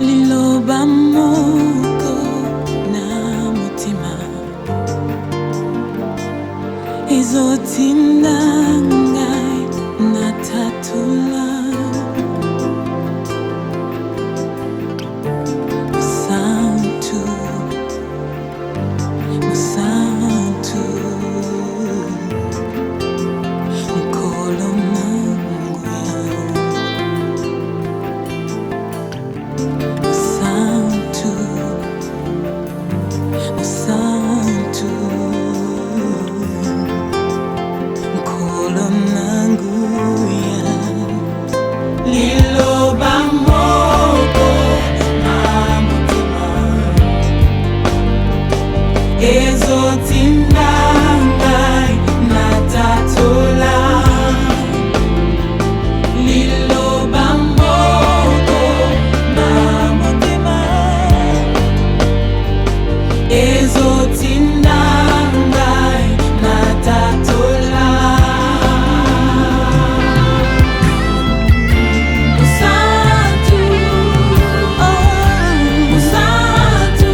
Liloba moko na mutima ezotinda ngai natatula Musantu Musantu Nkolo nanguya Musantu Musantu Nkolo nanguya Liloba moko na mutima ezotinda ngai natatula Liloba moko na mutima ezotinda ngai natatula Musantu Musantu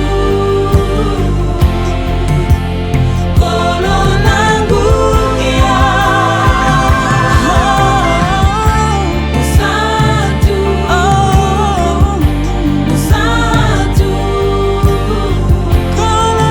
Nkolo nanguya Musantu Musantu Nkolo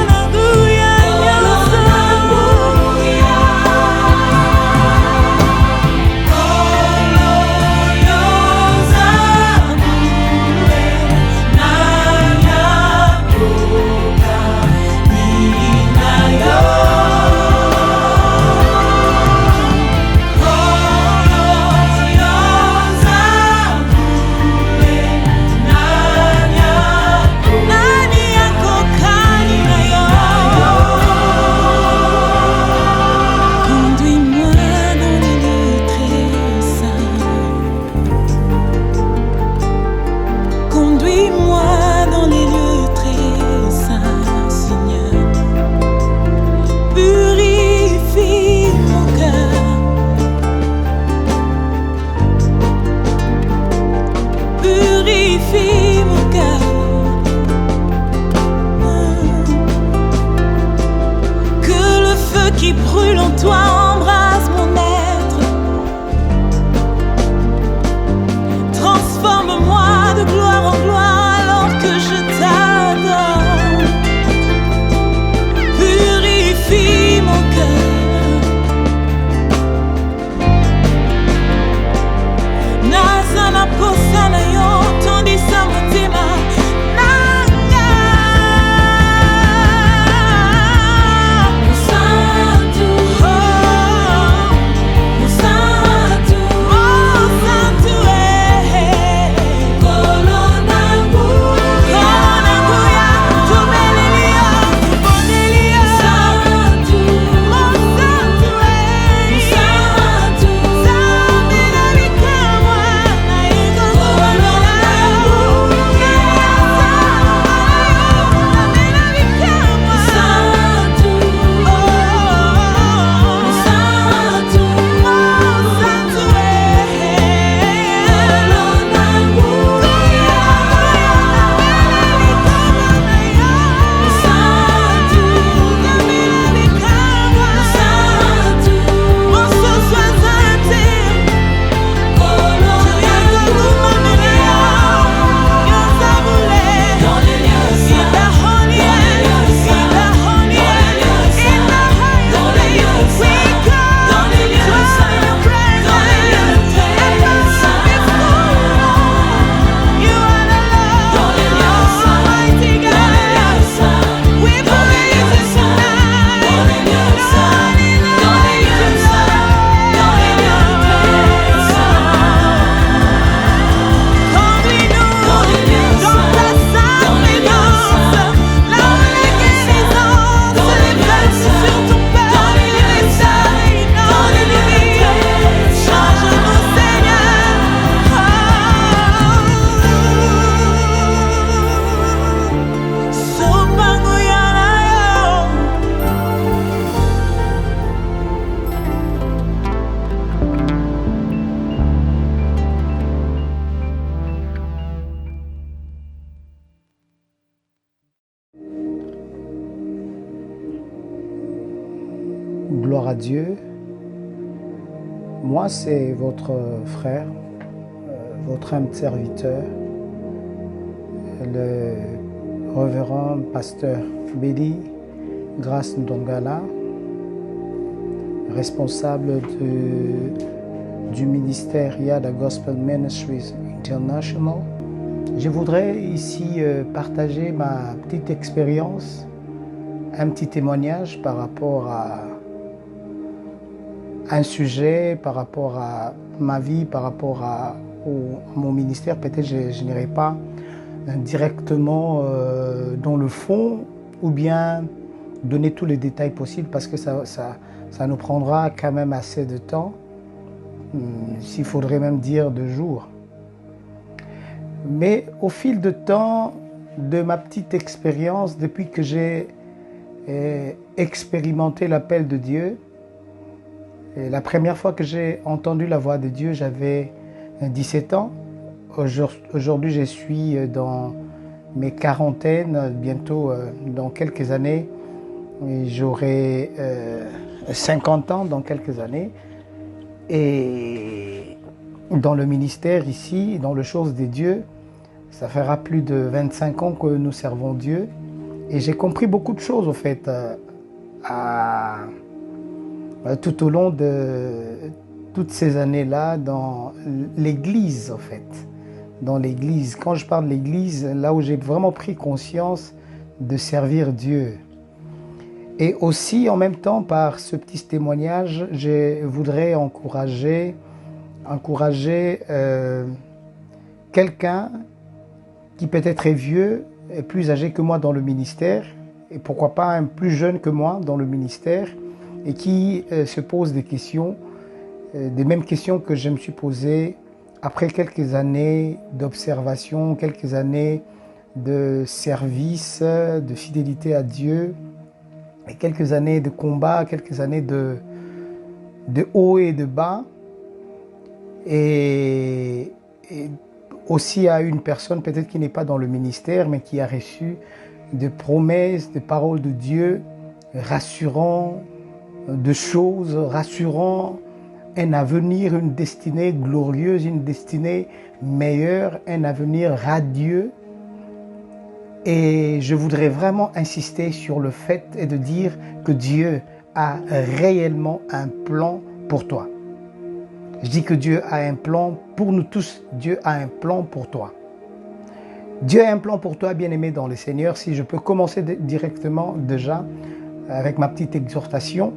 Gloire à Dieu. Moi, c'est votre frère, votre humble serviteur, le révérend pasteur Béli Grace Ndongala, responsable du ministère Yada Gospel Ministries International. Je voudrais ici partager ma petite expérience, un petit témoignage par rapport à un sujet, par rapport à ma vie, par rapport à mon ministère. Peut-être je n'irai pas directement dans le fond ou bien donner tous les détails possibles parce que ça nous prendra quand même assez de temps, s'il faudrait même dire 2 jours. Mais au fil de temps, de ma petite expérience, depuis que j'ai expérimenté l'appel de Dieu, et la première fois que j'ai entendu la voix de Dieu, j'avais 17 ans. Aujourd'hui, je suis dans mes quarantaines, bientôt dans quelques années. J'aurai 50 ans dans quelques années. Et dans le ministère ici, dans les choses de Dieu, ça fera plus de 25 ans que nous servons Dieu. Et j'ai compris beaucoup de choses, au fait, tout au long de toutes ces années-là dans l'Église, en fait. Dans l'Église. Quand je parle de l'Église, là où j'ai vraiment pris conscience de servir Dieu. Et aussi, en même temps, par ce petit témoignage, je voudrais encourager quelqu'un qui peut-être est vieux, est plus âgé que moi dans le ministère, et pourquoi pas un plus jeune que moi dans le ministère, et qui se pose des questions, des mêmes questions que je me suis posées après quelques années d'observation, quelques années de service, de fidélité à Dieu, et quelques années de combat, quelques années de haut et de bas, et aussi à une personne peut-être qui n'est pas dans le ministère, mais qui a reçu des promesses, des paroles de Dieu rassurant, de choses rassurant, un avenir, une destinée glorieuse, une destinée meilleure, un avenir radieux. Et je voudrais vraiment insister sur le fait et de dire que Dieu a réellement un plan pour toi. Je dis que Dieu a un plan pour nous tous. Dieu a un plan pour toi. Dieu a un plan pour toi, bien-aimé dans le Seigneur. Si je peux commencer directement déjà avec ma petite exhortation.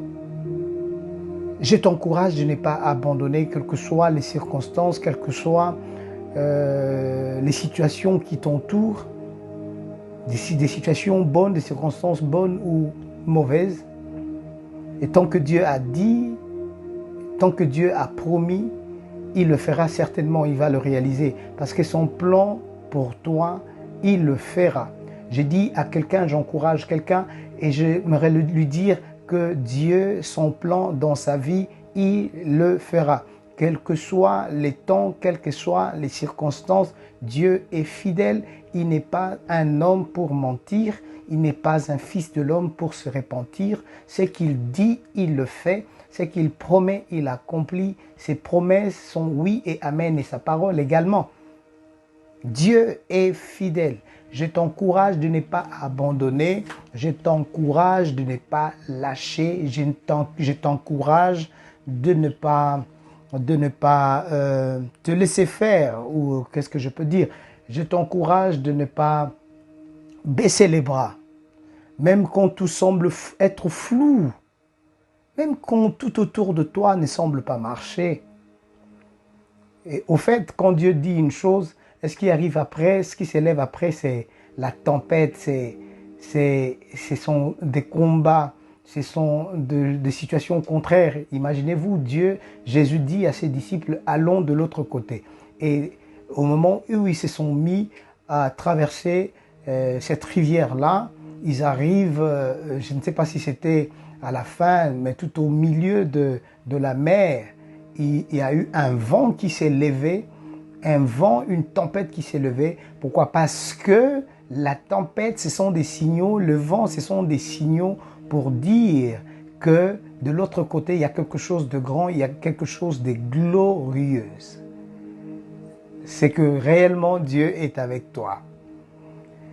Je t'encourage de ne pas abandonner, quelles que soient les circonstances, quelles que soient les situations qui t'entourent, des situations bonnes, des circonstances bonnes ou mauvaises. Et tant que Dieu a dit, tant que Dieu a promis, il le fera certainement, il va le réaliser. Parce que son plan pour toi, il le fera. Je dis à quelqu'un, j'encourage quelqu'un et j'aimerais lui dire que Dieu, son plan dans sa vie, il le fera. Quels que soient les temps, quelles que soient les circonstances, Dieu est fidèle. Il n'est pas un homme pour mentir. Il n'est pas un fils de l'homme pour se repentir. Ce qu'il dit, il le fait. Ce qu'il promet, il accomplit. Ses promesses sont oui et amen et sa parole également. Dieu est fidèle. Je t'encourage de ne pas abandonner. Je t'encourage de ne pas lâcher. Je t'encourage de ne pas te laisser faire. Ou qu'est-ce que je peux dire? Je t'encourage de ne pas baisser les bras. Même quand tout semble être flou. Même quand tout autour de toi ne semble pas marcher. Et au fait, quand Dieu dit une chose, ce qui arrive après, ce qui s'élève après, c'est la tempête, ce sont des combats, ce sont des situations contraires. Imaginez-vous, Jésus dit à ses disciples, allons de l'autre côté. Et au moment où ils se sont mis à traverser cette rivière-là, ils arrivent, je ne sais pas si c'était à la fin, mais tout au milieu de la mer, il y a eu un vent qui s'est levé, une tempête qui s'est levée. Pourquoi? Parce que la tempête, ce sont des signaux, le vent, ce sont des signaux pour dire que de l'autre côté, il y a quelque chose de grand, il y a quelque chose de glorieux. C'est que réellement Dieu est avec toi.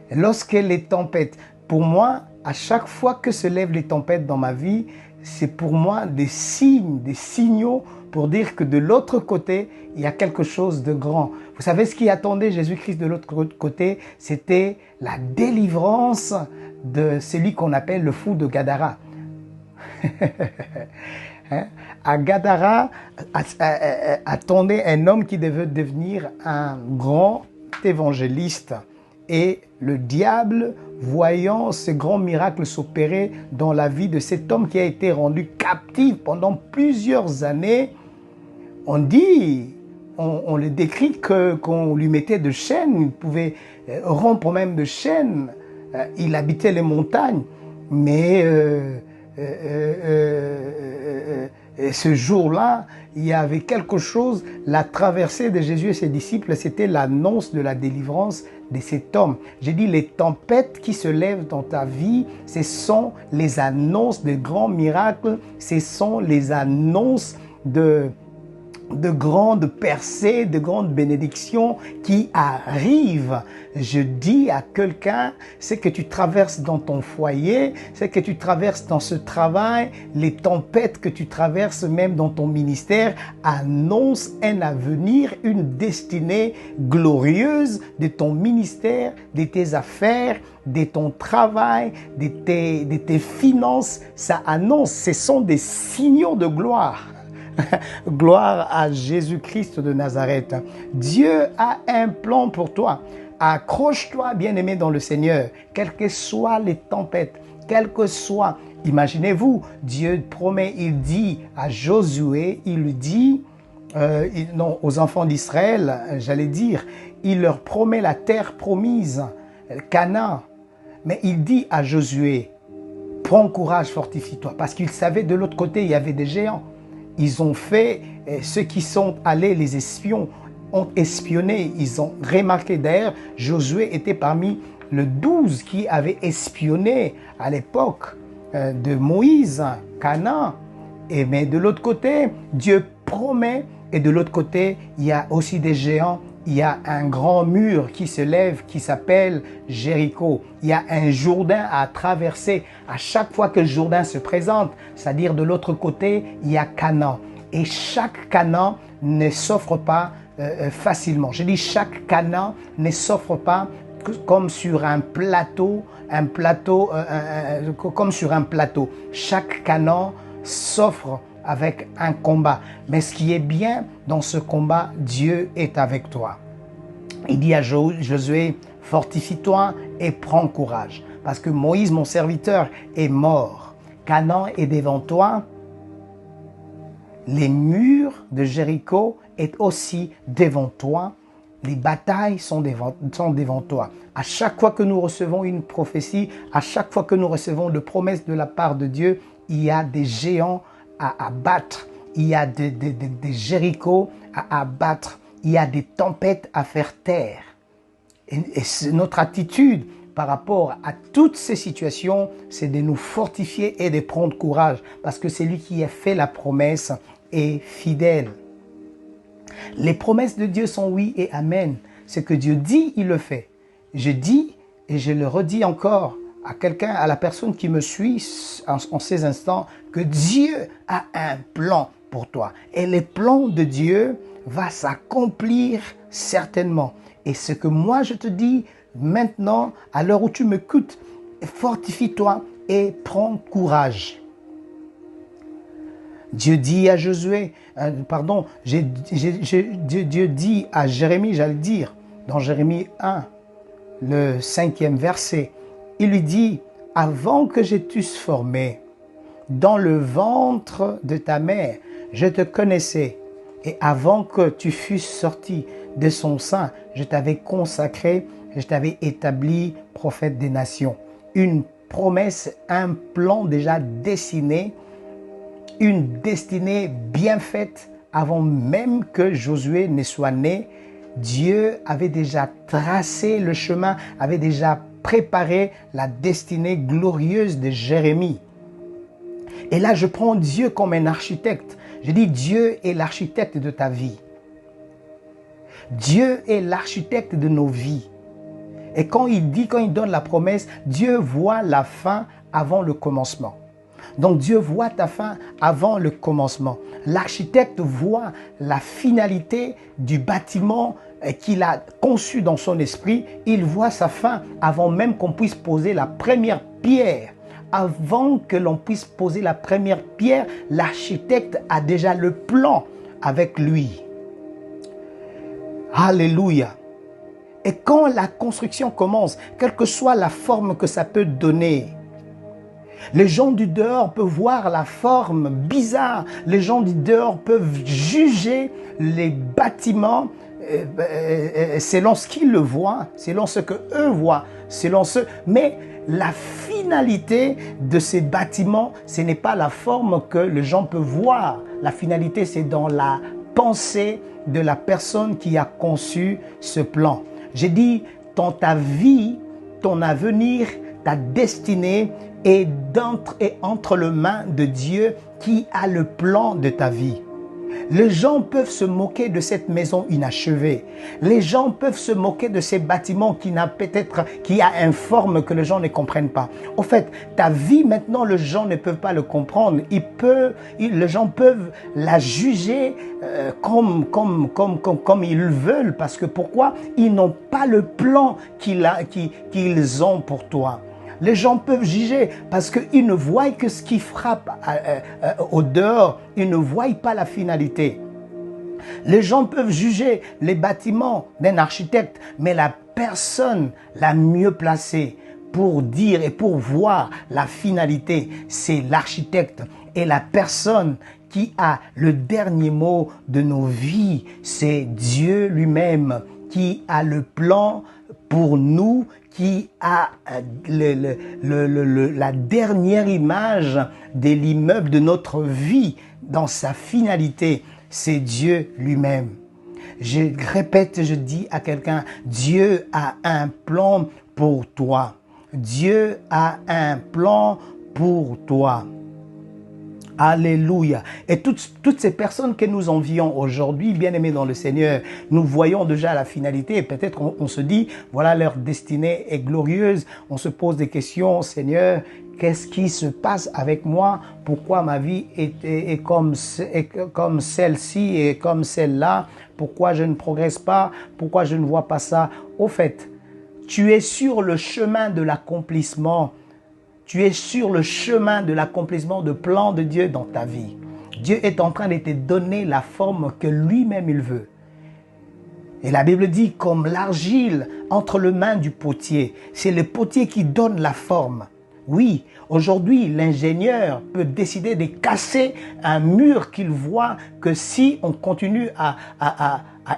Et lorsque les tempêtes, pour moi, à chaque fois que se lèvent les tempêtes dans ma vie, c'est pour moi des signes, des signaux pour dire que de l'autre côté, il y a quelque chose de grand. Vous savez ce qui attendait Jésus-Christ de l'autre côté? C'était la délivrance de celui qu'on appelle le fou de Gadara. À Gadara attendait un homme qui devait devenir un grand évangéliste. Et le diable, voyant ce grand miracle s'opérer dans la vie de cet homme qui a été rendu captif pendant plusieurs années, on le décrit qu'on lui mettait de chaînes, il pouvait rompre même de chaînes, il habitait les montagnes, mais ce jour-là, il y avait quelque chose, la traversée de Jésus et ses disciples, c'était l'annonce de la délivrance de cet homme. J'ai dit, les tempêtes qui se lèvent dans ta vie, ce sont les annonces de grands miracles, ce sont les annonces de grandes percées, de grandes bénédictions qui arrivent. Je dis à quelqu'un, ce que tu traverses dans ton foyer, ce que tu traverses dans ce travail, les tempêtes que tu traverses même dans ton ministère, annoncent un avenir, une destinée glorieuse de ton ministère, de tes affaires, de ton travail, de tes finances. Ça annonce, ce sont des signaux de gloire. Gloire à Jésus-Christ de Nazareth. Dieu a un plan pour toi. Accroche-toi, bien-aimé dans le Seigneur, quelles que soient les tempêtes, quelles que soient. Imaginez-vous, Dieu promet, il dit à Josué, il lui dit, aux enfants d'Israël, j'allais dire, il leur promet la terre promise, Canaan. Mais il dit à Josué, prends courage, fortifie-toi, parce qu'il savait de l'autre côté, il y avait des géants. Ils ont fait, ceux qui sont allés, les espions, ont espionné, ils ont remarqué. D'ailleurs, Josué était parmi les 12 qui avaient espionné à l'époque de Moïse, Canaan. Mais de l'autre côté, Dieu promet, et de l'autre côté, il y a aussi des géants. Il y a un grand mur qui se lève, qui s'appelle Jéricho. Il y a un Jourdain à traverser. À chaque fois que le Jourdain se présente, c'est-à-dire de l'autre côté, il y a Canaan. Et chaque Canaan ne s'offre pas facilement. Je dis chaque Canaan ne s'offre pas comme sur un plateau, comme sur un plateau. Chaque Canaan s'offre avec un combat. Mais ce qui est bien dans ce combat, Dieu est avec toi. Il dit à Josué, fortifie-toi et prends courage. Parce que Moïse, mon serviteur, est mort. Canaan est devant toi. Les murs de Jéricho est aussi devant toi. Les batailles sont devant toi. À chaque fois que nous recevons une prophétie, à chaque fois que nous recevons de promesses de la part de Dieu, il y a des géants à abattre, il y a des Jéricho à abattre, il y a des tempêtes à faire taire. Et notre attitude par rapport à toutes ces situations, c'est de nous fortifier et de prendre courage, parce que celui qui a fait la promesse est fidèle. Les promesses de Dieu sont oui et amen. Ce que Dieu dit, il le fait. Je dis et je le redis encore à quelqu'un, à la personne qui me suit en ces instants, que Dieu a un plan pour toi. Et le plan de Dieu va s'accomplir certainement. Et ce que moi je te dis maintenant, à l'heure où tu m'écoutes, fortifie-toi et prends courage. Dieu dit à Josué, Dieu dit à Jérémie, j'allais dire, dans Jérémie 1, le 5e verset, il lui dit, avant que je t'eusse formé dans le ventre de ta mère, je te connaissais. Et avant que tu fusses sorti de son sein, je t'avais consacré, je t'avais établi prophète des nations. Une promesse, un plan déjà dessiné, une destinée bien faite avant même que Josué ne soit né. Dieu avait déjà tracé le chemin, avait déjà préparé la destinée glorieuse de Jérémie. Et là, je prends Dieu comme un architecte. Je dis, Dieu est l'architecte de ta vie. Dieu est l'architecte de nos vies. Et quand il donne la promesse, Dieu voit la fin avant le commencement. Donc Dieu voit ta fin avant le commencement. L'architecte voit la finalité du bâtiment qu'il a conçu dans son esprit. Il voit sa fin avant même qu'on puisse poser la première pierre. Avant que l'on puisse poser la première pierre, l'architecte a déjà le plan avec lui. Alléluia. Et quand la construction commence, quelle que soit la forme que ça peut donner, les gens du dehors peuvent voir la forme bizarre. Les gens du dehors peuvent juger les bâtiments selon ce qu'ils le voient, selon ce qu'eux voient, mais la finalité de ces bâtiments, ce n'est pas la forme que les gens peuvent voir. La finalité, c'est dans la pensée de la personne qui a conçu ce plan. J'ai dit, dans ta vie, ton avenir, ta destinée est entre les mains de Dieu qui a le plan de ta vie. Les gens peuvent se moquer de cette maison inachevée. Les gens peuvent se moquer de ces bâtiments qui a une forme que les gens ne comprennent pas. En fait, ta vie maintenant, les gens ne peuvent pas le comprendre. Les gens peuvent la juger comme ils veulent. Parce que pourquoi? Ils n'ont pas le plan qu'ils ont pour toi. Les gens peuvent juger parce qu'ils ne voient que ce qui frappe au dehors. Ils ne voient pas la finalité. Les gens peuvent juger les bâtiments d'un architecte, mais la personne la mieux placée pour dire et pour voir la finalité, c'est l'architecte. Et la personne qui a le dernier mot de nos vies, c'est Dieu lui-même qui a le plan pour nous, qui a la dernière image de l'immeuble de notre vie dans sa finalité, c'est Dieu lui-même. Je répète, je dis à quelqu'un, Dieu a un plan pour toi. Dieu a un plan pour toi. Alléluia. Et toutes ces personnes que nous envions aujourd'hui, bien-aimés dans le Seigneur, nous voyons déjà la finalité. Et peut-être on se dit, voilà, leur destinée est glorieuse. On se pose des questions, Seigneur, qu'est-ce qui se passe avec moi? Pourquoi ma vie est comme celle-ci et comme celle-là? Pourquoi je ne progresse pas? Pourquoi je ne vois pas ça? Au fait, tu es sur le chemin de l'accomplissement. Tu es sur le chemin de l'accomplissement du plan de Dieu dans ta vie. Dieu est en train de te donner la forme que lui-même il veut. Et la Bible dit comme l'argile entre les mains du potier. C'est le potier qui donne la forme. Oui, aujourd'hui, l'ingénieur peut décider de casser un mur qu'il voit que si on continue à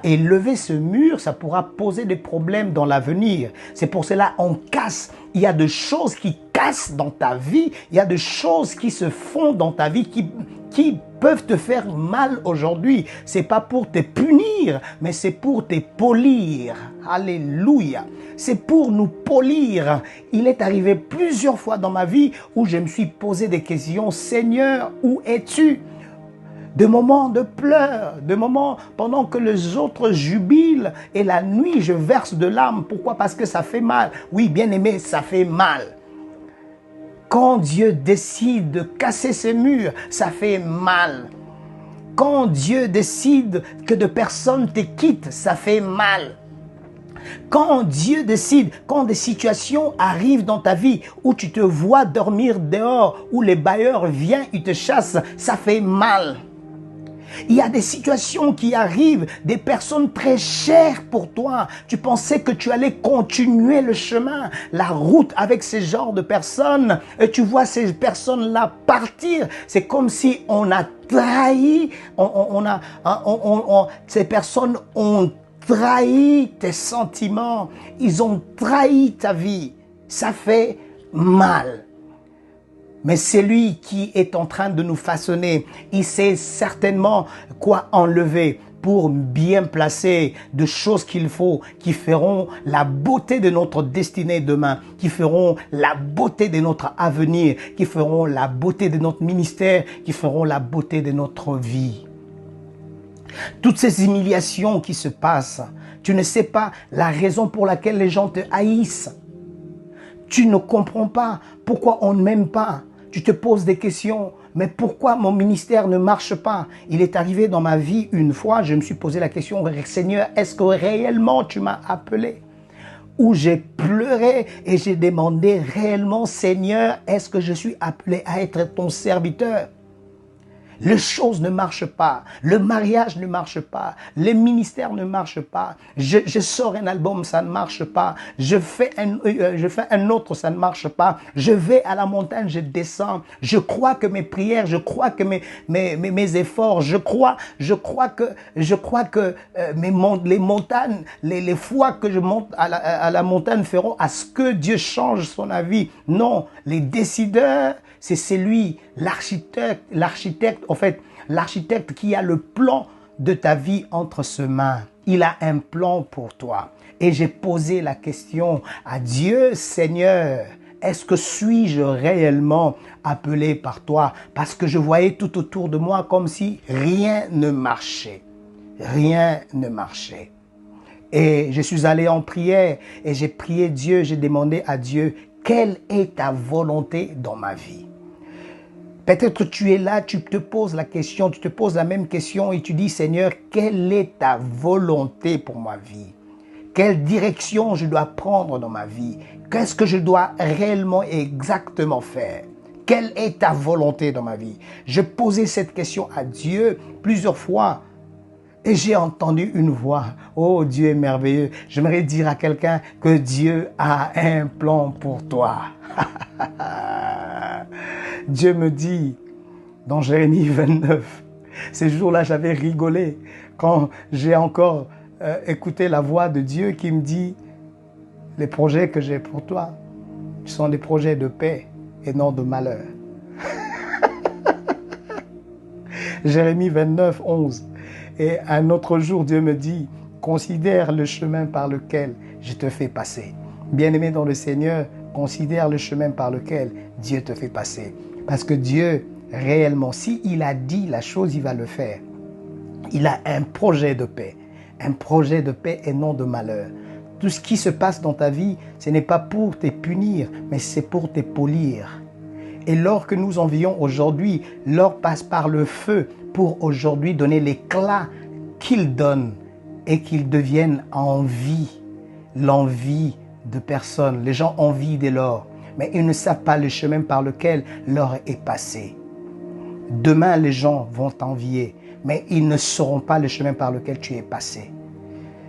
élever ce mur, ça pourra poser des problèmes dans l'avenir. C'est pour cela qu'on casse. Il y a des choses qui cassent dans ta vie. Il y a des choses qui se font dans ta vie qui peuvent te faire mal aujourd'hui. C'est pas pour te punir, mais c'est pour te polir. Alléluia. C'est pour nous polir. Il est arrivé plusieurs fois dans ma vie où je me suis posé des questions. Seigneur, où es-tu? Des moments de pleurs, des moments pendant que les autres jubilent et la nuit je verse de larmes. Pourquoi? Parce que ça fait mal. Oui, bien aimé, ça fait mal. Quand Dieu décide de casser ces murs, ça fait mal. Quand Dieu décide que des personnes te quittent, ça fait mal. Quand Dieu décide, quand des situations arrivent dans ta vie où tu te vois dormir dehors, où les bailleurs viennent, ils te chassent, ça fait mal. Il y a des situations qui arrivent, des personnes très chères pour toi. Tu pensais que tu allais continuer le chemin, la route avec ce genre de personnes. Et tu vois ces personnes-là partir. C'est comme si on a trahi, ces personnes ont trahi tes sentiments. Ils ont trahi ta vie. Ça fait mal. Mais c'est lui qui est en train de nous façonner. Il sait certainement quoi enlever pour bien placer de choses qu'il faut, qui feront la beauté de notre destinée demain, qui feront la beauté de notre avenir, qui feront la beauté de notre ministère, qui feront la beauté de notre vie. Toutes ces humiliations qui se passent, tu ne sais pas la raison pour laquelle les gens te haïssent. Tu ne comprends pas pourquoi on ne m'aime pas. Tu te poses des questions, mais pourquoi mon ministère ne marche pas? Il est arrivé dans ma vie une fois, je me suis posé la question, Seigneur, est-ce que réellement tu m'as appelé? Où j'ai pleuré et j'ai demandé réellement, Seigneur, est-ce que je suis appelé à être ton serviteur? Les choses ne marchent pas, le mariage ne marche pas, les ministères ne marchent pas, je sors un album, ça ne marche pas, je fais un autre, ça ne marche pas, je vais à la montagne, je descends, je crois que mes prières, je crois que mes efforts, je crois que les montagnes, les fois que je monte à la montagne feront à ce que Dieu change son avis. Non, les décideurs, c'est celui, l'architecte qui a le plan de ta vie entre ses mains. Il a un plan pour toi. Et j'ai posé la question à Dieu, Seigneur, est-ce que suis-je réellement appelé par toi? Parce que je voyais tout autour de moi comme si rien ne marchait. Rien ne marchait. Et je suis allé en prière et j'ai prié Dieu, j'ai demandé à Dieu, quelle est ta volonté dans ma vie? Peut-être tu es là, tu te poses la question, tu te poses la même question et tu dis, Seigneur, quelle est ta volonté pour ma vie? Quelle direction je dois prendre dans ma vie? Qu'est-ce que je dois réellement et exactement faire? Quelle est ta volonté dans ma vie? Je posais cette question à Dieu plusieurs fois et j'ai entendu une voix. Oh, Dieu est merveilleux. J'aimerais dire à quelqu'un que Dieu a un plan pour toi. Dieu me dit, dans Jérémie 29, ces jours-là, j'avais rigolé quand j'ai encore écouté la voix de Dieu qui me dit, les projets que j'ai pour toi sont des projets de paix et non de malheur. Jérémie 29, 11. Et un autre jour, Dieu me dit, considère le chemin par lequel je te fais passer. Bien-aimé dans le Seigneur, considère le chemin par lequel Dieu te fait passer. Parce que Dieu, réellement, s'il a dit la chose, il va le faire. Il a un projet de paix et non de malheur. Tout ce qui se passe dans ta vie, ce n'est pas pour te punir, mais c'est pour te polir. Et l'or que nous envions aujourd'hui, l'or passe par le feu pour aujourd'hui donner l'éclat qu'il donne et qu'il devienne envie, l'envie de personnes. Les gens envient de l'or, mais ils ne savent pas le chemin par lequel l'or est passé. Demain, les gens vont t'envier, mais ils ne sauront pas le chemin par lequel tu es passé.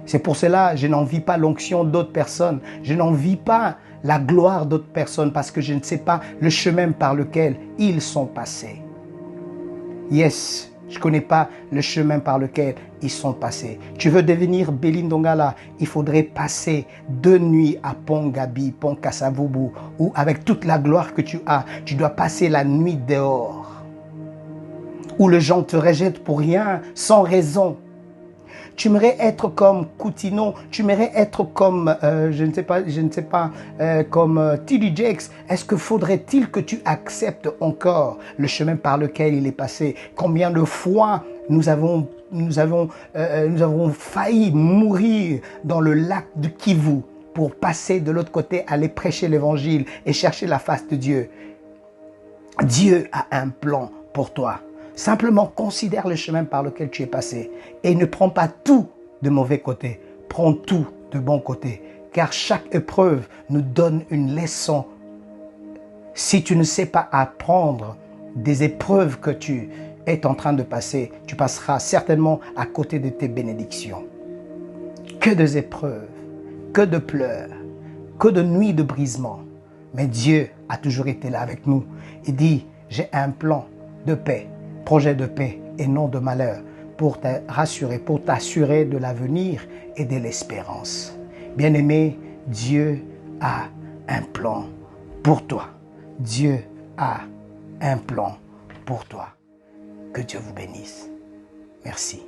C'est pour cela que je n'envie pas l'onction d'autres personnes. Je n'envie pas la gloire d'autres personnes parce que je ne sais pas le chemin par lequel ils sont passés. Yes, je ne connais pas le chemin par lequel ils sont passés. Tu veux devenir Belindongala, il faudrait passer 2 nuits à Pont Gabi, Pont Kasavubu, où avec toute la gloire que tu as, tu dois passer la nuit dehors. Où les gens te rejettent pour rien, sans raison. Tu aimerais être comme Coutinho, tu aimerais être comme, comme T.D. Jakes. Est-ce que faudrait-il que tu acceptes encore le chemin par lequel il est passé? Combien de fois nous avons failli mourir dans le lac de Kivu pour passer de l'autre côté, aller prêcher l'évangile et chercher la face de Dieu. Dieu a un plan pour toi. Simplement considère le chemin par lequel tu es passé et ne prends pas tout de mauvais côté, prends tout de bon côté, car chaque épreuve nous donne une leçon. Si tu ne sais pas apprendre des épreuves que tu es en train de passer, tu passeras certainement à côté de tes bénédictions. Que des épreuves, que de pleurs, que de nuits de brisement. Mais Dieu a toujours été là avec nous. Il dit, j'ai un plan de paix, projet de paix et non de malheur, pour te rassurer, pour t'assurer de l'avenir et de l'espérance. Bien-aimé, Dieu a un plan pour toi. Dieu a un plan pour toi. Que Dieu vous bénisse. Merci.